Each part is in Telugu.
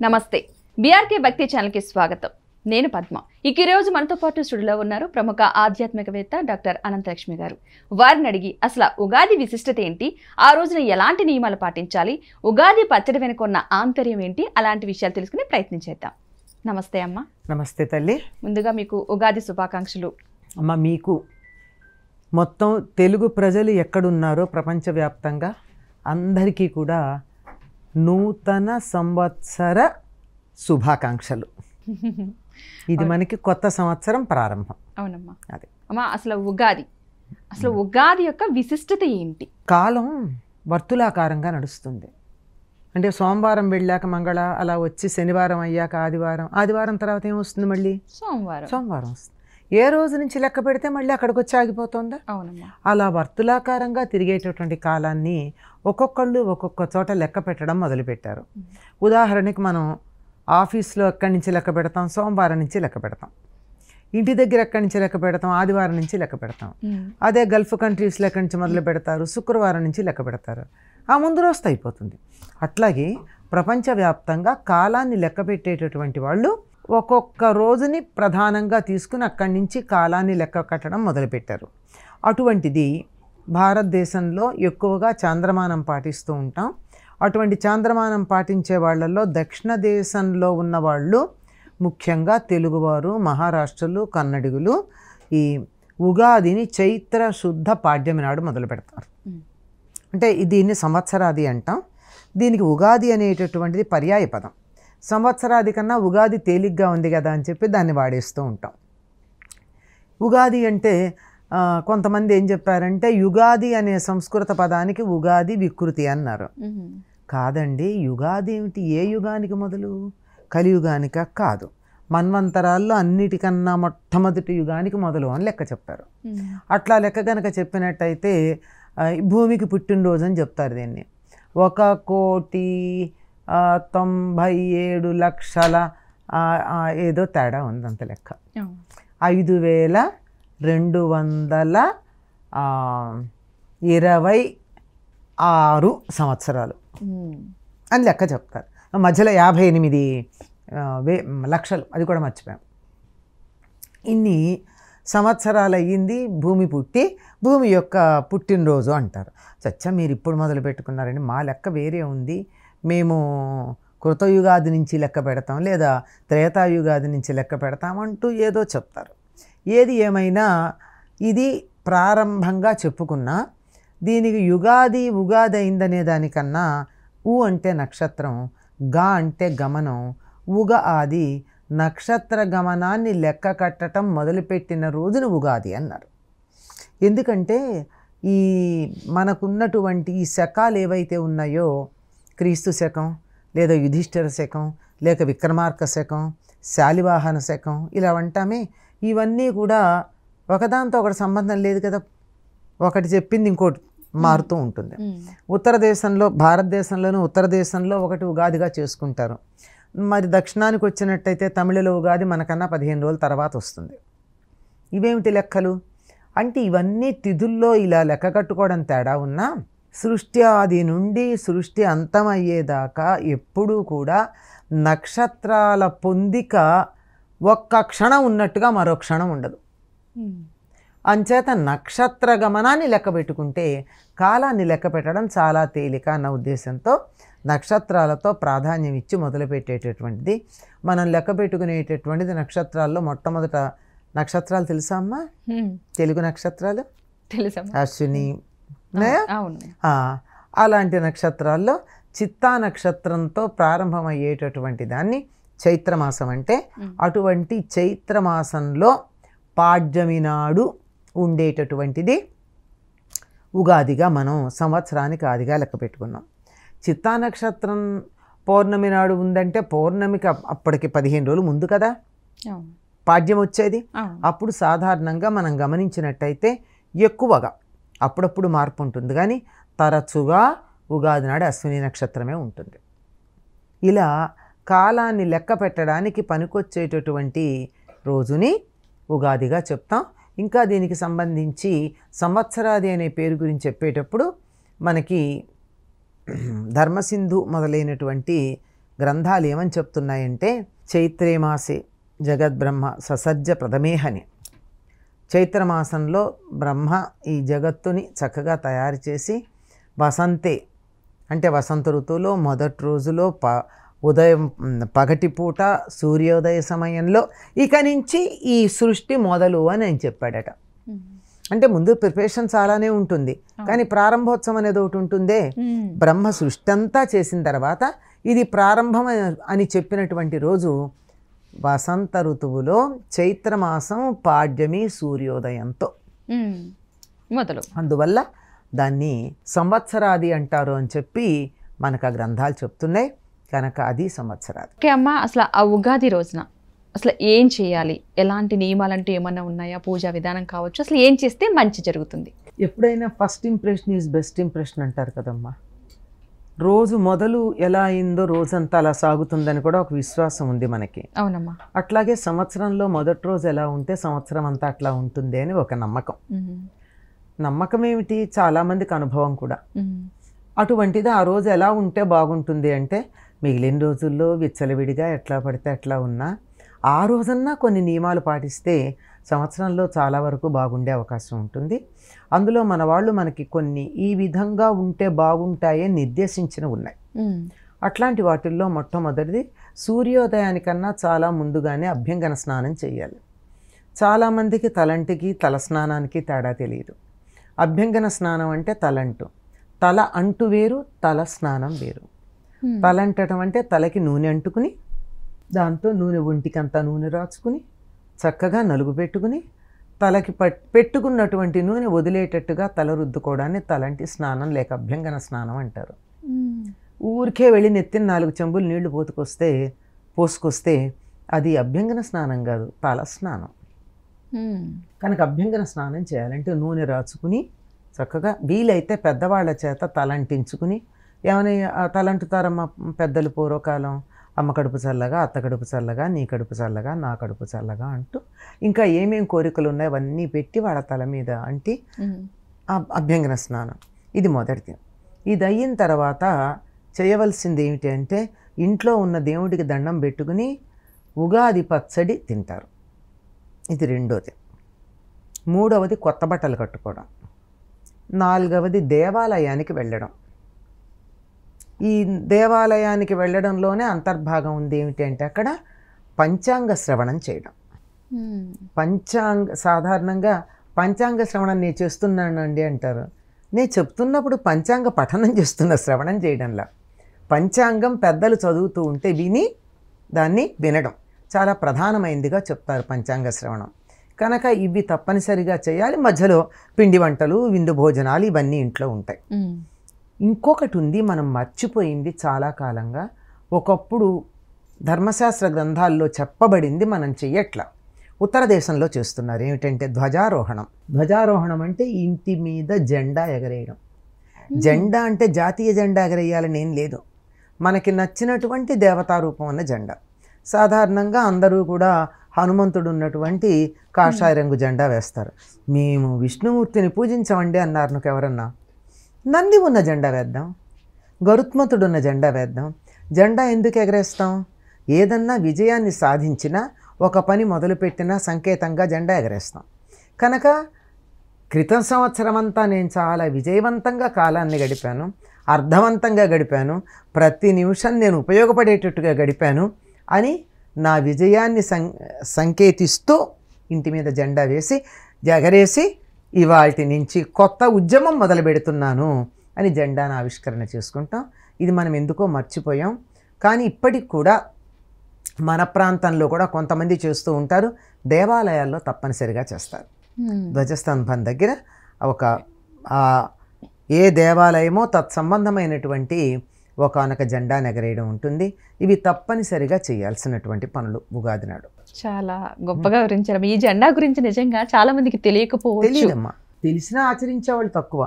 నమస్తే బీఆర్కే భక్తి ఛానల్కి స్వాగతం. నేను పద్మ. ఈ రోజు మనతో పాటు స్టూడియోలో ఉన్నారు ప్రముఖ ఆధ్యాత్మికవేత్త డాక్టర్ అనంతలక్ష్మి గారు. వారిని అడిగి అసలు ఉగాది విశిష్టత ఏంటి, ఆ రోజున ఎలాంటి నియమాలు పాటించాలి, ఉగాది పచ్చడి వెనుక ఉన్న ఆంతర్యం ఏంటి, అలాంటి విషయాలు తెలుసుకునే ప్రయత్నం చేద్దాం. నమస్తే అమ్మ. నమస్తే తల్లి. ముందుగా మీకు ఉగాది శుభాకాంక్షలు. అమ్మ, మీకు మొత్తం తెలుగు ప్రజలు ఎక్కడున్నారో ప్రపంచవ్యాప్తంగా అందరికీ కూడా నూతన సంవత్సర శుభాకాంక్షలు. ఇది మనకి కొత్త సంవత్సరం ప్రారంభం. అవునమ్మా. అదే అమ్మ, అసలు ఉగాది యొక్క విశిష్టత ఏంటి? కాలం వర్తులాకారంగా నడుస్తుంది. అంటే సోమవారం వెళ్ళాక మంగళ, అలా వచ్చి శనివారం అయ్యాక ఆదివారం తర్వాత ఏమొస్తుంది? మళ్ళీ సోమవారం వస్తుంది. ఏ రోజు నుంచి లెక్క పెడితే మళ్ళీ అక్కడికి వచ్చి ఆగిపోతుందా? అవునమ్మా. అలా వర్తులాకారంగా తిరిగేటటువంటి కాలాన్ని ఒక్కొక్కళ్ళు ఒక్కొక్క చోట లెక్క పెట్టడం మొదలుపెట్టారు. ఉదాహరణకి మనం ఆఫీస్లో ఎక్కడి నుంచి లెక్క పెడతాం? సోమవారం నుంచి లెక్క పెడతాం. ఇంటి దగ్గర ఎక్కడి నుంచి లెక్క పెడతాం? ఆదివారం నుంచి లెక్క పెడతాం. అదే గల్ఫ్ కంట్రీస్లో ఎక్కడి నుంచి మొదలు పెడతారు? శుక్రవారం నుంచి లెక్క పెడతారు. ఆ ముందు రోజుతో అయిపోతుంది. అట్లాగే ప్రపంచవ్యాప్తంగా కాలాన్ని లెక్క పెట్టేటటువంటి వాళ్ళు ఒక్కొక్క రోజుని ప్రధానంగా తీసుకుని అక్కడి నుంచి కాలాన్ని లెక్క కట్టడం మొదలుపెట్టారు. అటువంటిది భారతదేశంలో ఎక్కువగా చాంద్రమానం పాటిస్తూ ఉంటాం. అటువంటి చాంద్రమానం పాటించే వాళ్ళల్లో దక్షిణ దేశంలో ఉన్నవాళ్ళు, ముఖ్యంగా తెలుగువారు, మహారాష్ట్రలు, కన్నడిగులు ఈ ఉగాదిని చైత్ర శుద్ధ పాడ్యమి నాడు మొదలు పెడతారు. అంటే దీన్ని సంవత్సరాది అంటాం. దీనికి ఉగాది అనేటటువంటిది పర్యాయ పదం. సంవత్సరాది కన్నా ఉగాది తేలిగ్గా ఉంది కదా అని చెప్పి దాన్ని వాడేస్తూ ఉంటాం. ఉగాది అంటే కొంతమంది ఏం చెప్పారంటే యుగాది అనే సంస్కృత పదానికి ఉగాది వికృతి అన్నారు. కాదండి, యుగాది ఏమిటి? ఏ యుగానికి మొదలు? కలియుగానిక? కాదు, మన్వంతరాల్లో అన్నిటికన్నా మొట్టమొదటి యుగానికి మొదలు అని లెక్క చెప్పారు. అట్లా లెక్క కనుక చెప్పినట్టయితే భూమికి పుట్టినరోజు అని చెప్తారు. దీన్ని 1,97,00,000 ఏదో తేడా ఉంది, అంత లెక్క. 5,226 సంవత్సరాలు అని లెక్క చెప్తారు. మధ్యలో 58 లక్షలు, అది కూడా మర్చిపోయాం. ఇన్ని సంవత్సరాలు అయ్యింది భూమి పుట్టి, భూమి యొక్క పుట్టినరోజు అంటారు. చచ్చా, మీరు ఇప్పుడు మొదలు పెట్టుకున్నారండి, మా లెక్క వేరే ఉంది, మేము కృతయుగాది నుంచి లెక్క పెడతాం, లేదా త్రేతాయుగాది నుంచి లెక్క పెడతాం అంటూ ఏదో చెప్తారు. ఏది ఏమైనా ఇది ప్రారంభంగా చెప్పుకున్నా, దీనికి యుగాది ఉగాది అయిందనే దానికన్నా ఉ అంటే నక్షత్రం, గా అంటే గమనం, ఉగ ఆది నక్షత్ర గమనాన్ని లెక్క కట్టడం మొదలుపెట్టిన రోజున ఉగాది అన్నారు. ఎందుకంటే ఈ మనకున్నటువంటి ఈ శకాలు ఏవైతే ఉన్నాయో, క్రీస్తు శకం, లేదా యుధిష్ఠిర శకం, లేక విక్రమార్క శకం, శాలివాహన శకం, ఇలా అంటామే, ఇవన్నీ కూడా ఒకదాంతో ఒకటి సంబంధం లేదు కదా. ఒకటి చెప్పింది ఇంకోటి మారుతూ ఉంటుంది. ఉత్తర దేశంలో, భారతదేశంలోనూ ఉత్తర దేశంలో ఒకటి ఉగాదిగా చేసుకుంటారు. మరి దక్షిణానికి వచ్చినట్టయితే తమిళలో ఉగాది మనకన్నా 15 రోజుల తర్వాత వస్తుంది. ఇవేమిటి లెక్కలు అంటే, ఇవన్నీ తిథుల్లో ఇలా లెక్క కట్టుకోవడం తేడా ఉన్నా, సృష్టి ఆది నుండి సృష్టి అంతమయ్యేదాకా ఎప్పుడూ కూడా నక్షత్రాల పొందిక ఒక్క క్షణం ఉన్నట్టుగా మరో క్షణం ఉండదు. అంచేత నక్షత్ర గమనాన్ని లెక్క పెట్టుకుంటే కాలాన్ని లెక్క పెట్టడం చాలా తేలిక అన్న ఉద్దేశంతో నక్షత్రాలతో ప్రాధాన్యం ఇచ్చి మొదలుపెట్టేటటువంటిది. మనం లెక్క పెట్టుకునేటటువంటిది నక్షత్రాల్లో మొట్టమొదట నక్షత్రాలు తెలుసా అమ్మా? తెలుగు నక్షత్రాలు అశ్విని, అలాంటి నక్షత్రాల్లో చిత్తా నక్షత్రంతో ప్రారంభమయ్యేటటువంటి దాన్ని చైత్రమాసం అంటే, అటువంటి చైత్రమాసంలో పాడ్యమి నాడు ఉండేటటువంటిది ఉగాదిగా మనం సంవత్సరానికి ఆదిగా లెక్క పెట్టుకున్నాం. చిత్తా నక్షత్రం పౌర్ణమి నాడు ఉందంటే పౌర్ణమికి అప్పటికి 15 రోజులు ముందు కదా పాడ్యం వచ్చేది. అప్పుడు సాధారణంగా మనం గమనించినట్టయితే ఎక్కువగా, అప్పుడప్పుడు మార్పు ఉంటుంది కానీ తరచుగా ఉగాది నాడు అశ్విని నక్షత్రమే ఉంటుంది. ఇలా కాలాన్ని లెక్క పెట్టడానికి పనికొచ్చేటటువంటి రోజుని ఉగాదిగా చెప్తాం. ఇంకా దీనికి సంబంధించి సంవత్సరాది అనే పేరు గురించి చెప్పేటప్పుడు మనకి ధర్మసింధు మొదలైనటువంటి గ్రంథాలు ఏమని చెప్తున్నాయంటే చైత్రే మాసే జగద్బ్రహ్మ ససజ్జ ప్రథమేహని. చైత్రమాసంలో బ్రహ్మ ఈ జగత్తుని చక్కగా తయారు చేసి వసంతే అంటే వసంత ఋతువులో మొదటి రోజులో ఉదయం పగటిపూట సూర్యోదయ సమయంలో ఇక నుంచి ఈ సృష్టి మొదలు అని ఆయన చెప్పాడట. అంటే ముందు ప్రిపరేషన్ చాలానే ఉంటుంది, కానీ ప్రారంభోత్సవం అనేది ఒకటి ఉంటుందే. బ్రహ్మ సృష్టి అంతా చేసిన తర్వాత ఇది ప్రారంభం అని చెప్పినటువంటి రోజు వసంత ఋతువులో చైత్రమాసం పాడ్యమి సూర్యోదయంతో మొదలు. అందువల్ల దాన్ని సంవత్సరాది అంటారు అని చెప్పి మనకు ఆ గ్రంథాలు చెప్తున్నాయి. కనుక అది సంవత్సరాది. ఓకే అమ్మ, అసలు ఆ ఉగాది రోజున అసలు ఏం చేయాలి, ఎలాంటి నియమాలంటూ ఏమన్నా ఉన్నాయా, పూజా విధానం కావచ్చు, అసలు ఏం చేస్తే మంచి జరుగుతుంది? ఎప్పుడైనా first impression is best impression అంటారు కదమ్మా. రోజు మొదలు ఎలా అయిందో రోజంతా అలా సాగుతుందని కూడా ఒక విశ్వాసం ఉంది మనకి. అవునమ్మా. అట్లాగే సంవత్సరంలో మొదటి రోజు ఎలా ఉంటే సంవత్సరం అంతా అట్లా ఉంటుంది అని ఒక నమ్మకం. నమ్మకం ఏమిటి, చాలామందికి అనుభవం కూడా. అటువంటిది ఆ రోజు ఎలా ఉంటే బాగుంటుంది అంటే మిగిలిన రోజుల్లో విచ్చలవిడిగా ఎట్లా పడితే అట్లా ఉన్నా ఆ రోజన్నా కొన్ని నియమాలు పాటిస్తే సంవత్సరంలో చాలా వరకు బాగుండే అవకాశం ఉంటుంది. అందులో మన వాళ్ళు మనకి కొన్ని ఈ విధంగా ఉంటే బాగుంటాయని నిర్దేశించినవి ఉన్నాయి. అట్లాంటి వాటిల్లో మొట్టమొదటిది సూర్యోదయానికన్నా చాలా ముందుగానే అభ్యంగన స్నానం చేయాలి. చాలామందికి తలంటికి తలస్నానానికి తేడా తెలియదు. అభ్యంగన స్నానం అంటే తలంటు, తల అంటు వేరు, తల స్నానం వేరు. తలంటడం అంటే తలకి నూనె అంటుకుని దాంతో నూనె ఒంటికంతా నూనె రాచుకుని చక్కగా నలుగు పెట్టుకుని తలకి పెట్టుకున్నటువంటి నూనె వదిలేటట్టుగా తల రుద్దుకోవడాన్ని తలంటి స్నానం లేక అభ్యంగన స్నానం అంటారు. ఊరికే వెళ్ళి నెత్తిన 4 చెంబులు నీళ్లు పోసుకొస్తే అది అభ్యంగన స్నానం కాదు, తల స్నానం. కనుక అభ్యంగన స్నానం చేయాలంటే నూనె రాచుకుని చక్కగా వీలైతే పెద్దవాళ్ళ చేత తలంటించుకుని, ఏమైనా తలంటుతారమ్మ పెద్దలు పూర్వకాలం, అమ్మ కడుపు చల్లగా, అత్త కడుపు చల్లగా, నీ కడుపు చల్లగా, నా కడుపు చల్లగా అంటూ ఇంకా ఏమేం కోరికలు ఉన్నాయో అవన్నీ పెట్టి వాళ్ళ తల మీద అంటి అభ్యంగన స్నానం. ఇది మొదటిది. ఇది అయిన తర్వాత చేయవలసింది ఏమిటి అంటే ఇంట్లో ఉన్న దేవుడికి దండం పెట్టుకుని ఉగాది పచ్చడి తింటారు. ఇది రెండోది. మూడవది కొత్త బట్టలు కట్టుకోవడం. నాలుగవది దేవాలయానికి వెళ్ళడం. ఈ దేవాలయానికి వెళ్ళడంలోనే అంతర్భాగం ఉంది ఏమిటి అంటే అక్కడ పంచాంగ శ్రవణం చేయడం. సాధారణంగా పంచాంగ శ్రవణం నేను చేస్తున్నానండి అంటారు. నేను చెప్తున్నప్పుడు పంచాంగ పఠనం చేస్తున్న, శ్రవణం చేయడంలా. పంచాంగం పెద్దలు చదువుతూ ఉంటే విని దాన్ని వినడం చాలా ప్రధానమైనదిగా చెప్తారు పంచాంగ శ్రవణం. కనుక ఇవి తప్పనిసరిగా చేయాలి. మధ్యలో పిండి వంటలు, విందు భోజనాలు ఇవన్నీ ఇంట్లో ఉంటాయి. ఇంకొకటి ఉంది, మనం మర్చిపోయింది చాలా కాలంగా. ఒకప్పుడు ధర్మశాస్త్ర గ్రంథాల్లో చెప్పబడింది, మనం చెయ్యట్లా. ఉత్తర దేశంలో చేస్తున్నారు. ఏమిటంటే ధ్వజారోహణం. ధ్వజారోహణం అంటే ఇంటి మీద జెండా ఎగరేయడం. జెండా అంటే జాతీయ జెండా ఎగరేయాలని ఏం లేదు, మనకి నచ్చినటువంటి దేవతారూపం ఉన్న జెండా. సాధారణంగా అందరూ కూడా హనుమంతుడు ఉన్నటువంటి కాషాయ రంగు జెండా వేస్తారు. మేము విష్ణుమూర్తిని పూజించమండి అన్నారు నాకు ఎవరన్నా. నంది ఉన్న జెండా వేద్దాం, గరుత్మంతుడు ఉన్న జెండా వేద్దాం. జెండా ఎందుకు ఎగరేస్తాం? ఏదన్నా విజయాన్ని సాధించినా, ఒక పని మొదలుపెట్టినా సంకేతంగా జెండా ఎగరేస్తాం. కనుక క్రితం సంవత్సరం అంతా నేను చాలా విజయవంతంగా కాలాన్ని గడిపాను, అర్థవంతంగా గడిపాను, ప్రతి నిమిషం నేను ఉపయోగపడేటట్టుగా గడిపాను అని నా విజయాన్ని సంకేతిస్తూ ఇంటి మీద జెండా వేసి ఎగరేసి ఇవాల్టి నుంచి కొత్త ఉద్యమం మొదలు పెడుతున్నాను అని జెండాను ఆవిష్కరణ చేసుకుంటాం. ఇది మనం ఎందుకో మర్చిపోయాం. కానీ ఇప్పటికి కూడా మన ప్రాంతంలో కూడా కొంతమంది చేస్తూ ఉంటారు. దేవాలయాల్లో తప్పనిసరిగా చేస్తారు. ధ్వజస్తంభం దగ్గర ఏ దేవాలయమో తత్సంబంధమైనటువంటి ఒకానొక జెండా ఎగరేయడం ఉంటుంది. ఇవి తప్పనిసరిగా చేయాల్సినటువంటి పనులు ఉగాది నాడు. చాలా గొప్పగా వివరించారు. ఈ జెండా గురించి నిజంగా చాలా మందికి తెలియదమ్మా. తెలిసినా ఆచరించేవాళ్ళు తక్కువ.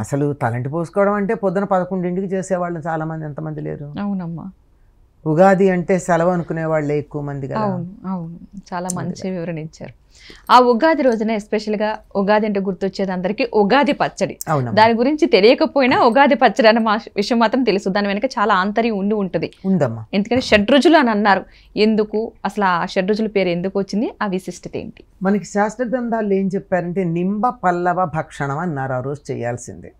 అసలు తలంటి పోసుకోవడం అంటే పొద్దున 11ంటికి చేసేవాళ్ళు చాలామంది, ఎంతమంది లేరు. అవునమ్మా. ఉగాది అంటే సెలవు అనుకునే వాళ్ళే ఎక్కువ మంది కదా. అవును అవును, చాలా మంచి వివరణ ఇచ్చారు. ఆ ఉగాది రోజున ఎస్పెషల్గా ఉగాది అంటే గుర్తొచ్చేది అందరికీ ఉగాది పచ్చడి. అవును, దాని గురించి తెలియకపోయినా ఉగాది పచ్చడి అన్న విషయం మాత్రం తెలుసు. దాని వెనక చాలా ఆంతర్యం ఉంటుంది. ఉందమ్మా. ఎందుకంటే షడ్రుచులు అని అన్నారు. ఎందుకు అసలు ఆ షడ్రుచుల పేరు ఎందుకు వచ్చింది, ఆ విశిష్టత ఏంటి? మనకి శాస్త్ర గ్రంథాలు ఏం చెప్పారంటే నింబ పల్లవ భక్షణం అన్నారు ఆ రోజు చేయాల్సిందే.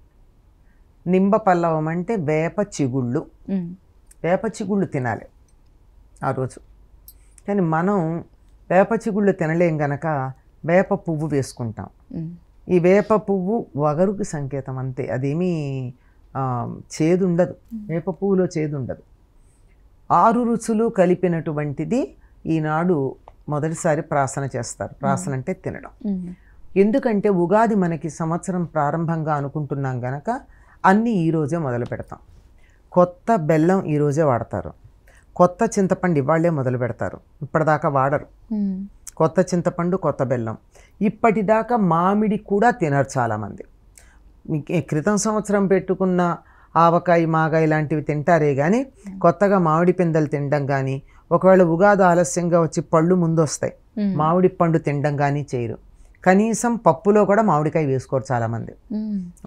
నింబ పల్లవం అంటే వేప చిగుళ్ళు. వేప చిగుళ్ళు తినాలి ఆ రోజు. కానీ మనం వేప చిగుళ్ళు తినలేం గనక వేప పువ్వు వేసుకుంటాం. ఈ వేప పువ్వు వగరుకి సంకేతం అంతే, అదేమీ చేదు ఉండదు. వేప పువ్వులో చేదు ఉండదు. 6 రుచులు కలిపినటువంటిది ఈనాడు మొదటిసారి ప్రాసన చేస్తారు. ప్రాసన అంటే తినడం. ఎందుకంటే ఉగాది మనకి సంవత్సరం ప్రారంభంగా అనుకుంటున్నాం గనక అన్నీ ఈరోజే మొదలు పెడతాం. కొత్త బెల్లం ఈరోజే వాడతారు. కొత్త చింతపండు ఇవాళ్లే మొదలు పెడతారు, ఇప్పటిదాకా వాడరు. కొత్త చింతపండు, కొత్త బెల్లం. ఇప్పటిదాకా మామిడి కూడా తినరు చాలామంది. క్రితం సంవత్సరం పెట్టుకున్న ఆవకాయ, మాగాయ లాంటివి తింటారే కానీ కొత్తగా మామిడి పిందెలు తినడం కానీ, ఒకవేళ ఉగాది ఆలస్యంగా వచ్చి పళ్ళు ముందు వస్తాయి, మామిడి పండు తినడం కానీ చేయరు. కనీసం పప్పులో కూడా మామిడికాయ వేసుకోరు చాలామంది.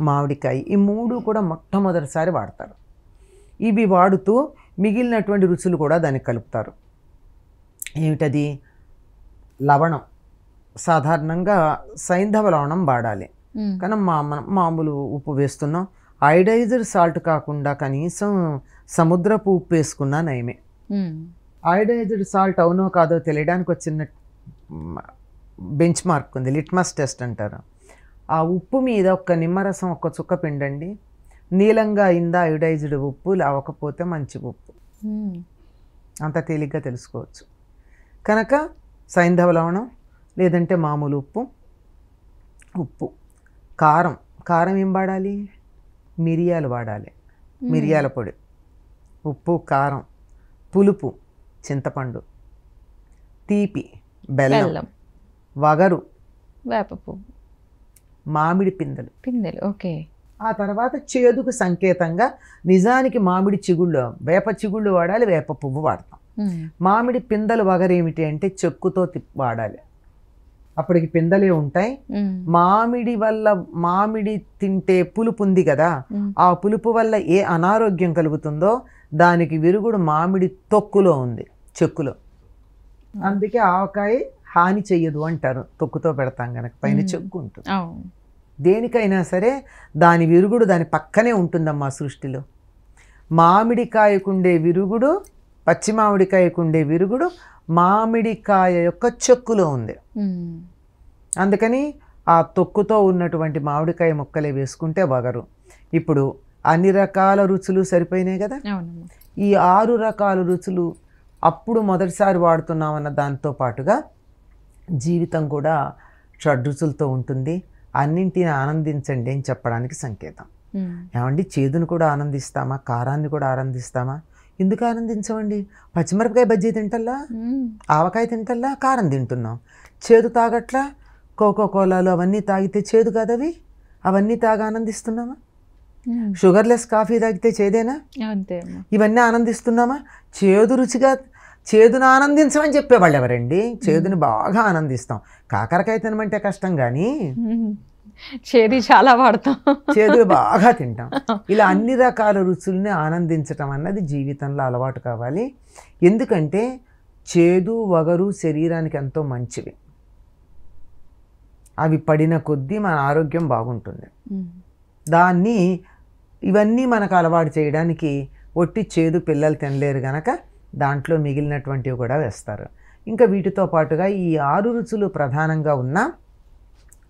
మామిడికాయ, ఈ 3 కూడా మొట్టమొదటిసారి వాడతారు. ఇవి వాడుతూ మిగిలినటువంటి రుచులు కూడా దానికి కలుపుతారు. ఏమిటది? లవణం. సాధారణంగా సైంధవ లవణం వాడాలి, కానీ మనం మామూలు ఉప్పు వేస్తున్నాం. ఐడైజర్ సాల్ట్ కాకుండా కనీసం సముద్రపు ఉప్పు వేసుకున్నా నయమే. ఐడైజర్ సాల్ట్ అవునో కాదో తెలియడానికి ఒక చిన్న బెంచ్ మార్క్ ఉంది, లిట్మస్ టెస్ట్ అంటారు. ఆ ఉప్పు మీద ఒక్క నిమ్మరసం, ఒక్క చుక్క పిండండి, నీలంగా అయిందా ఐడైజ్డ్ ఉప్పు, లేవకపోతే మంచి ఉప్పు. అంత తేలిగ్గా తెలుసుకోవచ్చు. కనుక సైంధవ లవణం లేదంటే మామూలు ఉప్పు. ఉప్పు, కారం. కారం ఏం వాడాలి? మిరియాలు వాడాలి, మిరియాల పొడి. ఉప్పు, కారం. పులుపు, చింతపండు. తీపి, బెల్లం. వగరు, వేపపు, మామిడి పిందెలు. ఓకే. ఆ తర్వాత చేదుకు సంకేతంగా నిజానికి మామిడి చిగుళ్ళు, వేప చిగుళ్ళు వాడాలి, వేప పువ్వు వాడతాం. మామిడి పిందెలు వగరేమిటి అంటే చెక్కుతో వాడాలి, అప్పటికి పిందెలే ఉంటాయి. మామిడి తింటే పులుపు ఉంది కదా, ఆ పులుపు వల్ల ఏ అనారోగ్యం కలుగుతుందో దానికి విరుగుడు మామిడి తొక్కులో ఉంది, చెక్కులో. అందుకే ఆవకాయ హాని చెయ్యదు అంటారు, తొక్కుతో పెడతాం కనుక, పైన చెక్కు ఉంటుంది. దేనికైనా సరే దాని విరుగుడు దాని పక్కనే ఉంటుందమ్మా సృష్టిలో. మామిడికాయకుండే విరుగుడు, పచ్చి మామిడికాయకుండే విరుగుడు మామిడికాయ యొక్క చెక్కులో ఉంది. అందుకని ఆ తొక్కుతో ఉన్నటువంటి మామిడికాయ ముక్కలే వేసుకుంటే వగరు. ఇప్పుడు అన్ని రకాల రుచులు సరిపోయినాయి కదా. ఈ 6 రకాల రుచులు అప్పుడు మొదటిసారి వాడుతున్నామన్న దాంతో పాటుగా జీవితం కూడా షడ్రుచులతో ఉంటుంది. అన్నింటిని ఆనందించండి అని చెప్పడానికి సంకేతం. ఏమండి, చేదును కూడా ఆనందిస్తామా, కారాన్ని కూడా ఆనందిస్తామా? ఎందుకు ఆనందించమండి? పచ్చిమిరపకాయ బజ్జీ తింటల్లా, ఆవకాయ తింటల్లా, కారం తింటున్నాం. చేదు తాగట్లా, కోకోకోలాలు అవన్నీ తాగితే చేదు కాదవి, అవన్నీ తాగి ఆనందిస్తున్నామా? షుగర్లెస్ కాఫీ తాగితే చేదేనా? ఇవన్నీ ఆనందిస్తున్నామా? చేదు రుచిగా, చేదును ఆనందించమని చెప్పేవాళ్ళు ఎవరండి? చేదుని బాగా ఆనందిస్తాం. కాకరకాయ తినమంటే కష్టం, కానీ చేదు చాలా వాడతాం, చేదులు బాగా తింటాం. ఇలా అన్ని రకాల రుచుల్ని ఆనందించటం అన్నది జీవితంలో అలవాటు కావాలి. ఎందుకంటే చేదు, వగరు శరీరానికి ఎంతో మంచివి. అవి పడిన కొద్దీ మన ఆరోగ్యం బాగుంటుంది. ఇవన్నీ మనకు అలవాటు చేయడానికి ఒట్టి చేదు పిల్లలు తినలేరు గనక దాంట్లో మిగిలినటువంటివి కూడా వేస్తారు. ఇంకా వీటితో పాటుగా ఈ 6 రుచులు ప్రధానంగా ఉన్న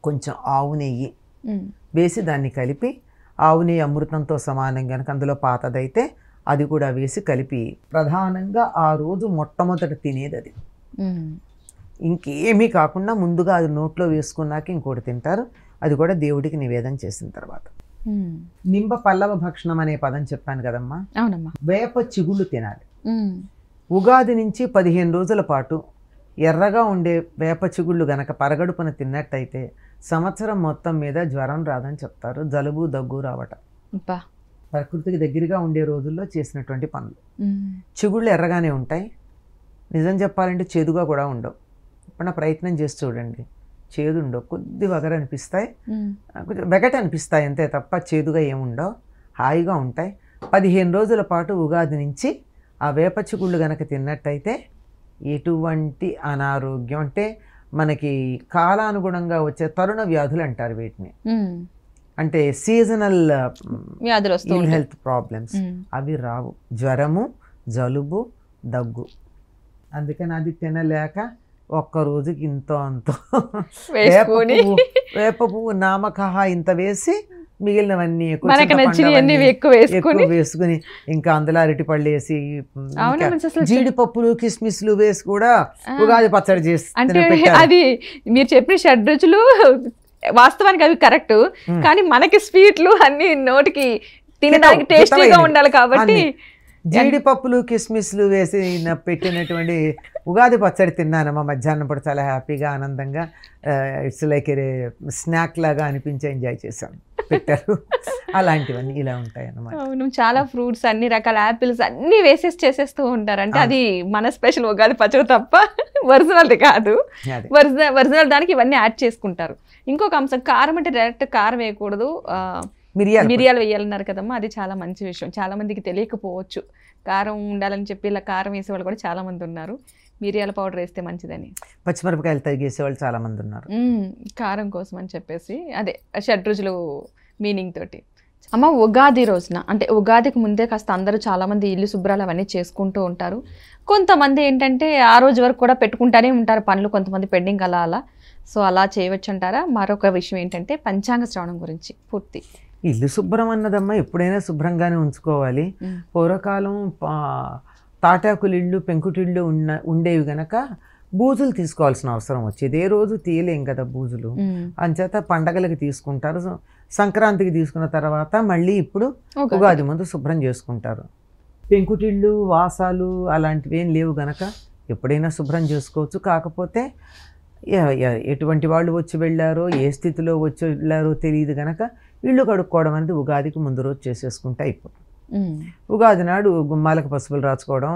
కొంచెం ఆవు నెయ్యి వేసి దాన్ని కలిపి, ఆవు నెయ్యి అమృతంతో సమానం కనుక అందులో పాతదైతే అది కూడా వేసి కలిపి ప్రధానంగా ఆ రోజు మొట్టమొదట తినేది అది. ఇంకేమీ కాకుండా ముందుగా అది నోట్లో వేసుకున్నాక ఇంకోటి తింటారు. అది కూడా దేవుడికి నివేదన చేసిన తర్వాత. నింబ పల్లవ భక్షణం అనే పదం చెప్పాను కదమ్మా. అవునమ్మా. వేప చిగుళ్ళు తినాలి. ఉగాది నుంచి 15 రోజుల పాటు ఎర్రగా ఉండే వేప చిగుళ్ళు గనక పరగడుపున తిన్నట్టయితే సంవత్సరం మొత్తం మీద జ్వరం రాదని చెప్తారు, జలుబు దగ్గు రావటం. ప్రకృతికి దగ్గరగా ఉండే రోజుల్లో చేసినటువంటి పనులు. చిగుళ్ళు ఎర్రగానే ఉంటాయి, నిజం చెప్పాలంటే చేదుగా కూడా ఉండవు. ఇప్పుడు ప్రయత్నం చేసి చూడండి, చేదు ఉండవు, కొద్ది వగర అనిపిస్తాయి, కొంచెం వెగట అనిపిస్తాయి అంతే తప్ప చేదుగా ఏముండవు, హాయిగా ఉంటాయి. 15 రోజుల పాటు ఉగాది నుంచి ఆ వేప చిగుళ్ళు కనుక తిన్నట్టయితే ఎటువంటి అనారోగ్యం, అంటే మనకి కాలానుగుణంగా వచ్చే తరుణ వ్యాధులు అంటారు వీటిని, అంటే సీజనల్ వ్యాధులు వస్తాయి, హెల్త్ ప్రాబ్లమ్స్, అవి రావు. జ్వరము, జలుబు, దగ్గు. అందుకని అది తినలేక ఒక్క రోజుకి ఇంతో అంతో వేప పువ్వు నామకహ ఇంత వేసి మిగిలినవన్నీ ఎక్కువ వేసుకుని ఇంకా అందులో అరటిపళ్ళు వేసి జీడిపప్పులు కిస్మిస్లు వేసి కూడా ఉగాది పచ్చడి చేసి. అంటే అది మీరు చెప్పిన షడ్రుచులు వాస్తవానికి అవి కరెక్ట్, కానీ మనకి స్వీట్లు అన్ని నోటికి తినడానికి టేస్టీగా ఉండాలి కాబట్టి జీడిపప్పులు కిస్మిస్లు వేసి పెట్టినటువంటి ఉగాది పచ్చడి తిన్నానమ్మా మధ్యాహ్నం పూట, చాలా హ్యాపీగా ఆనందంగా, ఇట్స్ లైక్ ఏ స్నాక్ లాగా అనిపించి ఎంజాయ్ చేశాను, పెట్టారు. అలాంటివన్నీ ఇలా ఉంటాయి అన్నమాట. అవును, చాలా ఫ్రూట్స్, అన్ని రకాల యాపిల్స్ అన్ని వేసేసి చేసేస్తూ ఉంటారు. అంటే అది మన స్పెషల్ ఉగాది పచ్చడి తప్ప ఒరిజినల్ కాదు, ఒరిజినల్ దానికి ఇవన్నీ యాడ్ చేసుకుంటారు. ఇంకొక అంశం, కారం అంటే డైరెక్ట్ కారం వేయకూడదు, మిరియాలు వేయాలన్నారు కదమ్మా, అది చాలా మంచి విషయం. చాలా మందికి తెలియకపోవచ్చు, కారం ఉండాలని చెప్పి ఇలా కారం వేసే వాళ్ళు కూడా చాలా మంది ఉన్నారు. మిరియాల పౌడర్ వేస్తే మంచిదని, పచ్చిమిరపకాయలు తరిగేసే వాళ్ళు చాలా మంది ఉన్నారు కారం కోసం అని చెప్పేసి. అదే షడ్రుచులు మీనింగ్ తోటి. అమ్మ, ఉగాది రోజున అంటే ఉగాదికి ముందే కాస్త అందరూ చాలామంది ఇల్లు శుభ్రాలు అవన్నీ చేసుకుంటూ ఉంటారు. కొంతమంది ఏంటంటే ఆ రోజు వరకు కూడా పెట్టుకుంటానే ఉంటారు పనులు, కొంతమంది పెండింగ్ అలా. సో అలా చేయవచ్చు అంటారా? మరొక విషయం ఏంటంటే పంచాంగ శ్రవణం గురించి పూర్తి. ఇల్లు శుభ్రం అన్నదమ్మా ఎప్పుడైనా శుభ్రంగానే ఉంచుకోవాలి. పూర్వకాలం తాటాకులు ఇళ్ళు, పెంకుటిళ్ళు ఉండేవి గనక బూజులు తీసుకోవాల్సిన అవసరం వచ్చేది. ఏ రోజు తీయలేం కదా బూజులు, అంచేత పండగలకి తీసుకుంటారు. సంక్రాంతికి తీసుకున్న తర్వాత మళ్ళీ ఇప్పుడు ఉగాది ముందు శుభ్రం చేసుకుంటారు. పెంకుటిళ్ళు, వాసాలు అలాంటివి ఏం లేవు గనక ఎప్పుడైనా శుభ్రం చేసుకోవచ్చు. కాకపోతే ఎటువంటి వాళ్ళు వచ్చి వెళ్ళారో, ఏ స్థితిలో వచ్చి వెళ్ళారో తెలియదు కనుక ఇళ్ళు కడుక్కోవడం అనేది ఉగాదికి ముందు రోజు చేసేసుకుంటే అయిపోతుంది. ఉగాది నాడు గుమ్మాలకు పసుపులు రాచుకోవడం,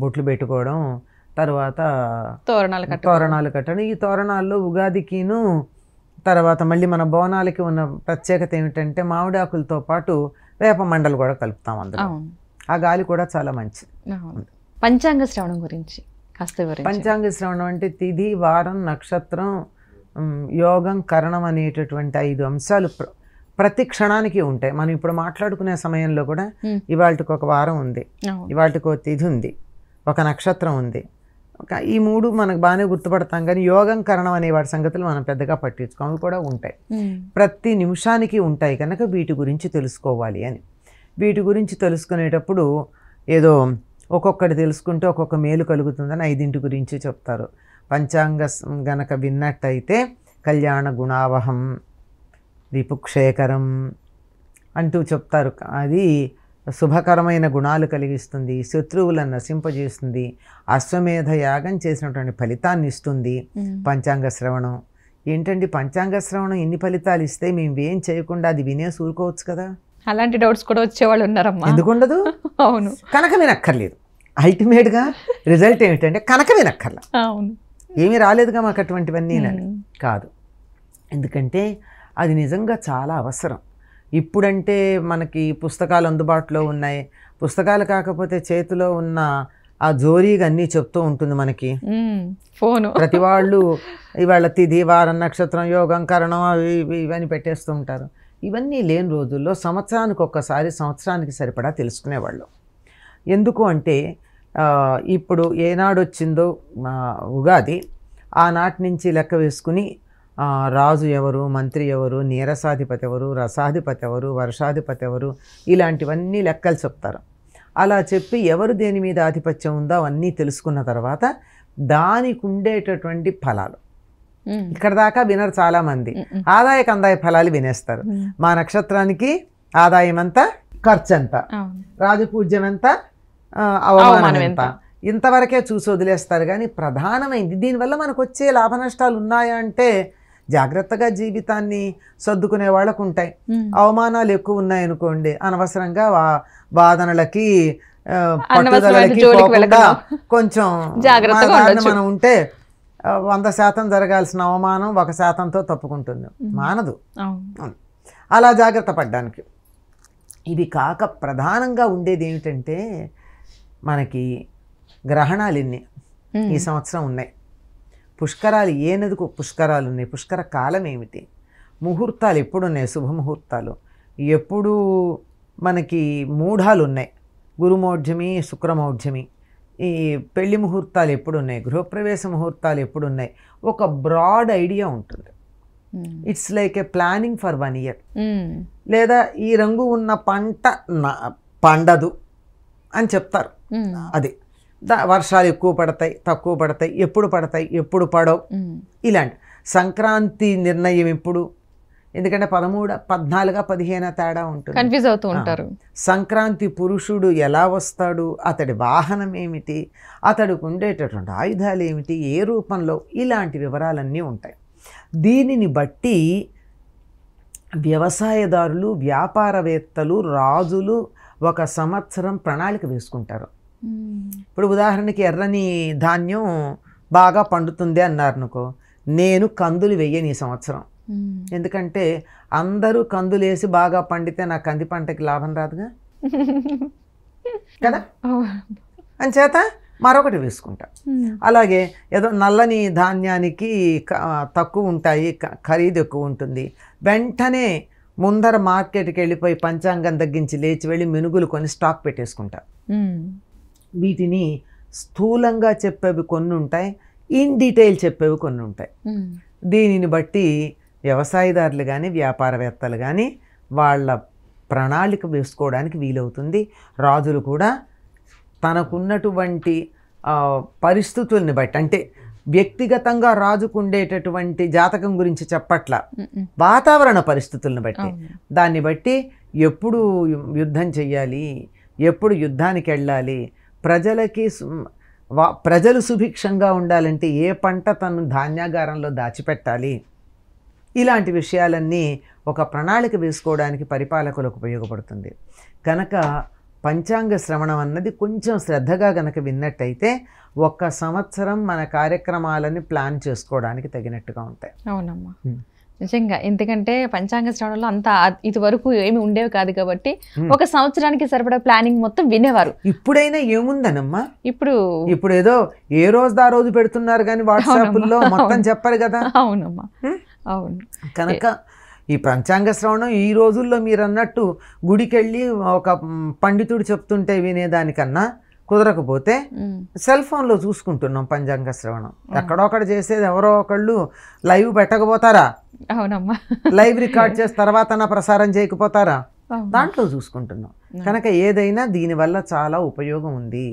బొట్లు పెట్టుకోవడం, తర్వాత తోరణాలు కట్టడం. ఈ తోరణాల్లో ఉగాదికిను తర్వాత మళ్ళీ మన బోనాలకి ఉన్న ప్రత్యేకత ఏమిటంటే మామిడి ఆకులతో పాటు వేప మండలు కూడా కలుపుతాం అందులో. ఆ గాలి కూడా చాలా మంచిది. పంచాంగ శ్రవణం గురించి పంచాంగ శ్రవణం అంటే తిథి, వారం, నక్షత్రం, యోగం, కరణం అనేటటువంటి 5 అంశాలు ప్రతి క్షణానికి ఉంటాయి. మనం ఇప్పుడు మాట్లాడుకునే సమయంలో కూడా ఇవాళకి ఒక వారం ఉంది, ఇవాళకి ఒక తిథి ఉంది, ఒక నక్షత్రం ఉంది. ఈ 3 మనకు బాగానే గుర్తుపడతాం, కానీ యోగం, కరణం అనే వాటి సంగతులు మనం పెద్దగా పట్టించుకోం. అవి కూడా ఉంటాయి, ప్రతి నిమిషానికి ఉంటాయి కనుక వీటి గురించి తెలుసుకోవాలి అని. వీటి గురించి తెలుసుకునేటప్పుడు ఏదో ఒక్కొక్కటి తెలుసుకుంటే ఒక్కొక్క మేలు కలుగుతుందని 5 గురించి చెప్తారు. పంచాంగ గనక విన్నట్టయితే కళ్యాణ గుణావహం, రిపుక్షేకరం అంటూ చెప్తారు. అది శుభకరమైన గుణాలు కలిగిస్తుంది, శత్రువులను నశింపజేస్తుంది, అశ్వమేధ యాగం చేసినటువంటి ఫలితాన్ని ఇస్తుంది పంచాంగ శ్రవణం. ఏంటండి పంచాంగ శ్రవణం ఎన్ని ఫలితాలు ఇస్తే మేము ఏం చేయకుండా అది వినేసి ఊరుకోవచ్చు కదా? అలాంటి డౌట్స్ కూడా వచ్చేవాళ్ళు ఉన్నారమ్మా. ఎందుకుండదు? అవును, కనుక వినక్కర్లేదు. అల్టిమేట్గా రిజల్ట్ ఏమిటంటే కనుక వినక్కర్లా. అవును, ఏమీ రాలేదుగా మాకు అటువంటివన్నీ కాదు. ఎందుకంటే అది నిజంగా చాలా అవసరం. ఇప్పుడంటే మనకి పుస్తకాలు అందుబాటులో ఉన్నాయి, పుస్తకాలు కాకపోతే చేతిలో ఉన్న ఆ జోరీగా అన్నీ చెప్తూ ఉంటుంది మనకి ఫోను. ప్రతి వాళ్ళు ఇవాళ తిథి, వారం, నక్షత్రం, యోగం, కరణం అవి ఇవన్నీ పెట్టేస్తూ ఉంటారు. ఇవన్నీ లేని రోజుల్లో సంవత్సరానికి ఒక్కసారి సంవత్సరానికి సరిపడా తెలుసుకునేవాళ్ళు. ఎందుకు అంటే ఇప్పుడు ఏనాడు వచ్చిందో ఉగాది ఆనాటి నుంచి లెక్క వేసుకుని రాజు ఎవరు, మంత్రి ఎవరు, నీరసాధిపతి ఎవరు, రసాధిపతి ఎవరు, వర్షాధిపతి ఎవరు, ఇలాంటివన్నీ లెక్కలు చెప్తారు. అలా చెప్పి ఎవరు దేని మీద ఆధిపత్యం ఉందో అవన్నీ తెలుసుకున్న తర్వాత దానికి ఉండేటటువంటి ఫలాలు ఇక్కడ దాకా వినరు చాలామంది. ఆదాయ కందాయ ఫలాలు వినేస్తారు. మా నక్షత్రానికి ఆదాయం ఎంత, ఖర్చు ఎంత, రాజపూజ్యం ఎంత, అవమానం ఎంత, ఇంతవరకే చూసి వదిలేస్తారు. కానీ ప్రధానమైంది దీనివల్ల మనకు వచ్చే లాభ నష్టాలు ఉన్నాయా అంటే జాగ్రత్తగా జీవితాన్ని సర్దుకునే వాళ్ళకు ఉంటాయి. అవమానాలు ఎక్కువ ఉన్నాయనుకోండి, అనవసరంగా వాదనలకి పట్టుదలకి పోకుండా కొంచెం మనం ఉంటే 100% జరగాల్సిన అవమానం 1%తో తప్పుకుంటుంది, మానదు. అలా జాగ్రత్త పడ్డానికి. ఇవి కాక ప్రధానంగా ఉండేది ఏమిటంటే మనకి గ్రహణాలు ఎన్ని ఈ సంవత్సరం ఉన్నాయి, పుష్కరాలు ఏ నదికి పుష్కరాలు ఉన్నాయి, పుష్కర కాలం ఏమిటి, ముహూర్తాలు ఎప్పుడున్నాయి, శుభముహూర్తాలు ఎప్పుడు, మనకి మూఢాలు ఉన్నాయి, గురుమౌఢ్యమి శుక్రమౌఢ్యమి, ఈ పెళ్లి ముహూర్తాలు ఎప్పుడున్నాయి, గృహప్రవేశ ముహూర్తాలు ఎప్పుడున్నాయి, ఒక బ్రాడ్ ఐడియా ఉంటుంది. It's like A planning for 1 year. లేదా ఈ రంగు ఉన్న పంట పండదు అని చెప్తారు. అది వర్షాలు ఎక్కువ పడతాయి, తక్కువ పడతాయి, ఎప్పుడు పడతాయి, ఎప్పుడు పడవు, ఇలాంటి. సంక్రాంతి నిర్ణయం ఇప్పుడు, ఎందుకంటే 13, 14, 15 తేడా ఉంటుంది, కన్ఫ్యూజ్ అవుతూ ఉంటారు. సంక్రాంతి పురుషుడు ఎలా వస్తాడు, అతడి వాహనం ఏమిటి, అతడికి ఉండేటటువంటి ఆయుధాలు ఏమిటి, ఏ రూపంలో, ఇలాంటి వివరాలన్నీ ఉంటాయి. దీనిని బట్టి వ్యవసాయదారులు, వ్యాపారవేత్తలు, రాజులు ఒక సంవత్సరం ప్రణాళిక వేసుకుంటారు. ఇప్పుడు ఉదాహరణకి ఎర్రని ధాన్యం బాగా పండుతుంది అన్నారు అనుకో, నేను కందులు వెయ్యను ఈ సంవత్సరం, ఎందుకంటే అందరూ కందులు వేసి బాగా పండితే నా కంది పంటకి లాభం రాదుగా కదా, అంచేత మరొకటి వేసుకుంటా. అలాగే ఏదో నల్లని ధాన్యానికి తక్కువ ఉంటాయి, ఖరీదు ఎక్కువ ఉంటుంది, వెంటనే ముందర మార్కెట్కి వెళ్ళిపోయి పంచాంగం తగ్గించి లేచి వెళ్ళి మినుగులు కొని స్టాక్ పెట్టేసుకుంటా. వీటిని స్థూలంగా చెప్పేవి కొన్ని ఉంటాయి, ఇన్ డీటెయిల్ చెప్పేవి కొన్ని ఉంటాయి. దీనిని బట్టి వ్యవసాయదారులు కానీ వ్యాపారవేత్తలు కానీ వాళ్ళ ప్రణాళిక వేసుకోవడానికి వీలవుతుంది. రాజులు కూడా తనకున్నటువంటి పరిస్థితుల్ని బట్టి, అంటే వ్యక్తిగతంగా రాజుకు ఉండేటటువంటి జాతకం గురించి చెప్పట్ల, వాతావరణ పరిస్థితులను బట్టి, దాన్ని బట్టి ఎప్పుడు యుద్ధం చెయ్యాలి, ఎప్పుడు యుద్ధానికి వెళ్ళాలి, ప్రజలు సుభిక్షంగా ఉండాలంటే ఏ పంట తను ధాన్యాగారంలో దాచిపెట్టాలి, ఇలాంటి విషయాలన్నీ ఒక ప్రణాళిక వేసుకోవడానికి పరిపాలకులకు ఉపయోగపడుతుంది. కనుక పంచాంగ శ్రవణం అన్నది కొంచెం శ్రద్ధగా గనక విన్నట్టయితే 1 సంవత్సరం మన కార్యక్రమాలని ప్లాన్ చేసుకోవడానికి తగినట్టుగా ఉంటాయి. అవునమ్మా, నిజంగా. ఎందుకంటే పంచాంగ శ్రవణంలో అంతా ఇది వరకు ఏమి ఉండేవి కాదు కాబట్టి 1 సంవత్సరానికి సరిపడా ప్లానింగ్ మొత్తం వినేవారు. ఇప్పుడైనా ఏముందనమ్మా, ఇప్పుడు ఏదో ఏ రోజు ఆ రోజు పెడుతున్నారు కానీ వాట్సాప్లో మొత్తం చెప్పరు కదా. అవునమ్మా, అవును. కనుక ఈ పంచాంగ శ్రవణం ఈ రోజుల్లో మీరు అన్నట్టు గుడికెళ్ళి ఒక పండితుడు చెప్తుంటే వినేదానికన్నా కుదరకపోతే సెల్ ఫోన్లో చూసుకుంటున్నాం పంచాంగ శ్రవణం. ఎక్కడొక్కడ చేసేది ఎవరో ఒకళ్ళు లైవ్ పెట్టకపోతారా, అవునమ్మా, లైవ్ రికార్డ్ చేసి తర్వాత ప్రసారం చేయకపోతారా, దాంట్లో చూసుకుంటున్నాం. కనుక ఏదైనా దీనివల్ల చాలా ఉపయోగం ఉంది.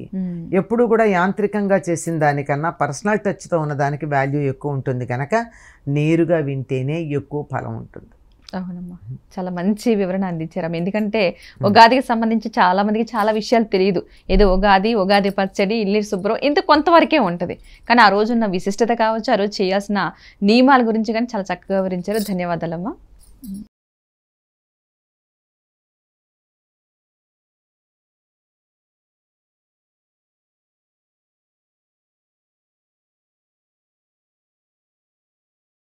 ఎప్పుడు కూడా యాంత్రికంగా చేసిన దానికన్నా పర్సనల్ టచ్తో ఉన్న దానికి వాల్యూ ఎక్కువ ఉంటుంది. కనుక నేరుగా వింటేనే ఎక్కువ ఫలం ఉంటుంది. అవునమ్మా, చాలా మంచి వివరణ అందించారమ్మ. ఎందుకంటే ఉగాదికి సంబంధించి చాలా మందికి చాలా విషయాలు తెలియదు. ఏదో ఉగాది పచ్చడి, ఇల్లు శుభ్రం ఇంత కొంతవరకే ఉంటుంది. కానీ ఆ రోజున్న విశిష్టత కావచ్చు, ఆ రోజు చేయాల్సిన నియమాల గురించి కానీ చాలా చక్కగా వివరించారు. ధన్యవాదాలమ్మా.